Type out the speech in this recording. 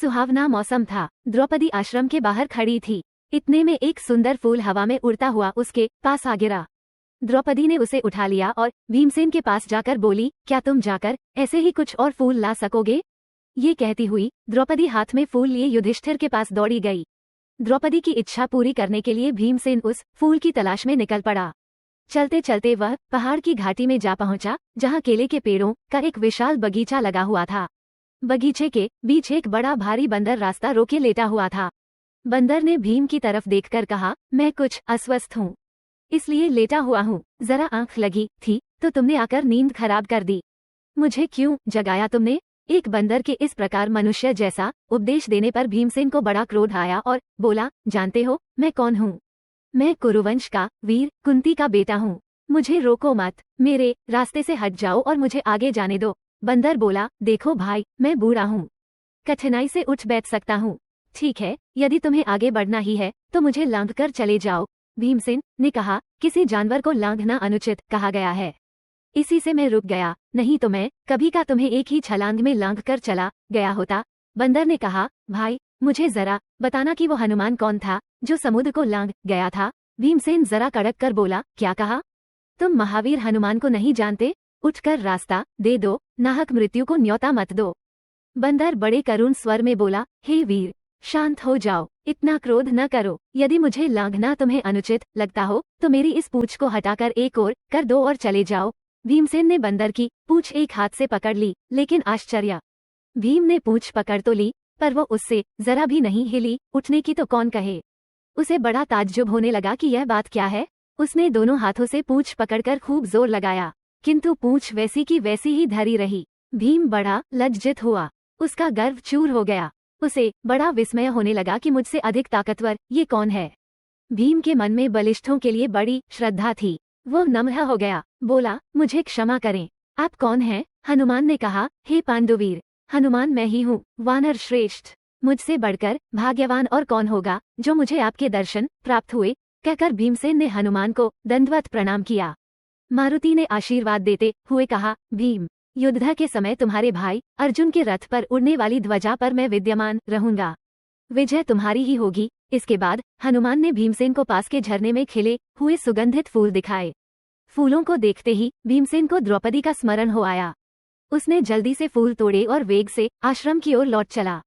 सुहावना मौसम था। द्रौपदी आश्रम के बाहर खड़ी थी। इतने में एक सुंदर फूल हवा में उड़ता हुआ उसके पास आ गिरा। द्रौपदी ने उसे उठा लिया और भीमसेन के पास जाकर बोली, क्या तुम जाकर ऐसे ही कुछ और फूल ला सकोगे? ये कहती हुई द्रौपदी हाथ में फूल लिए युधिष्ठिर के पास दौड़ी गई। द्रौपदी की इच्छा पूरी करने के लिए भीमसेन उस फूल की तलाश में निकल पड़ा। चलते चलते वह पहाड़ की घाटी में जा पहुंचा, जहां केले के पेड़ों का एक विशाल बगीचा लगा हुआ था। बगीचे के बीच एक बड़ा भारी बंदर रास्ता रोके लेटा हुआ था। बंदर ने भीम की तरफ देखकर कहा, मैं कुछ अस्वस्थ हूँ, इसलिए लेटा हुआ हूँ। जरा आंख लगी थी तो तुमने आकर नींद खराब कर दी। मुझे क्यों जगाया तुमने? एक बंदर के इस प्रकार मनुष्य जैसा उपदेश देने पर भीमसेन को बड़ा क्रोध आया और बोला, जानते हो मैं कौन हूँ? मैं कुरुवंश का वीर कुंती का बेटा हूँ। मुझे रोको मत, मेरे रास्ते से हट जाओ और मुझे आगे जाने दो। बंदर बोला, देखो भाई, मैं बूढ़ा हूँ, कठिनाई से उठ बैठ सकता हूँ। ठीक है, यदि तुम्हें आगे बढ़ना ही है तो मुझे लांघ कर चले जाओ। भीमसेन ने कहा, किसी जानवर को लांघना अनुचित कहा गया है, इसी से मैं रुक गया, नहीं तो मैं कभी का तुम्हें एक ही छलांग में लांघ कर चला गया होता। बंदर ने कहा, भाई मुझे जरा बताना कि वो हनुमान कौन था जो समुद्र को लांघ गया था? भीमसेन जरा कड़क कर बोला, क्या कहा? तुम महावीर हनुमान को नहीं जानते? उठकर रास्ता दे दो, नाहक मृत्यु को न्योता मत दो। बंदर बड़े करुण स्वर में बोला, हे वीर, शांत हो जाओ, इतना क्रोध न करो। यदि मुझे लांघना तुम्हें अनुचित लगता हो तो मेरी इस पूंछ को हटाकर एक ओर कर दो और चले जाओ। भीमसेन ने बंदर की पूंछ एक हाथ से पकड़ ली, लेकिन आश्चर्य, भीम ने पूंछ पकड़ तो ली पर वो उससे जरा भी नहीं हिली। उठने की तो कौन कहे। उसे बड़ा ताज्जुब होने लगा कि यह बात क्या है। उसने दोनों हाथों से पूंछ पकड़कर खूब जोर लगाया, किंतु पूंछ वैसी की वैसी ही धरी रही। भीम बड़ा लज्जित हुआ, उसका गर्व चूर हो गया। उसे बड़ा विस्मय होने लगा कि मुझसे अधिक ताकतवर ये कौन है। भीम के मन में बलिष्ठों के लिए बड़ी श्रद्धा थी। वो नम्र हो गया, बोला, मुझे क्षमा करें, आप कौन हैं? हनुमान ने कहा, हे पांडुवीर, हनुमान मैं ही हूँ, वानर श्रेष्ठ। मुझसे बढ़कर भाग्यवान और कौन होगा जो मुझे आपके दर्शन प्राप्त हुए। कहकर भीमसेन ने हनुमान को दंडवत प्रणाम किया। मारुति ने आशीर्वाद देते हुए कहा, भीम, युद्ध के समय तुम्हारे भाई अर्जुन के रथ पर उड़ने वाली ध्वजा पर मैं विद्यमान रहूंगा, विजय तुम्हारी ही होगी। इसके बाद हनुमान ने भीमसेन को पास के झरने में खिले हुए सुगंधित फूल दिखाए। फूलों को देखते ही भीमसेन को द्रौपदी का स्मरण हो आया। उसने जल्दी से फूल तोड़े और वेग से आश्रम की ओर लौट चला।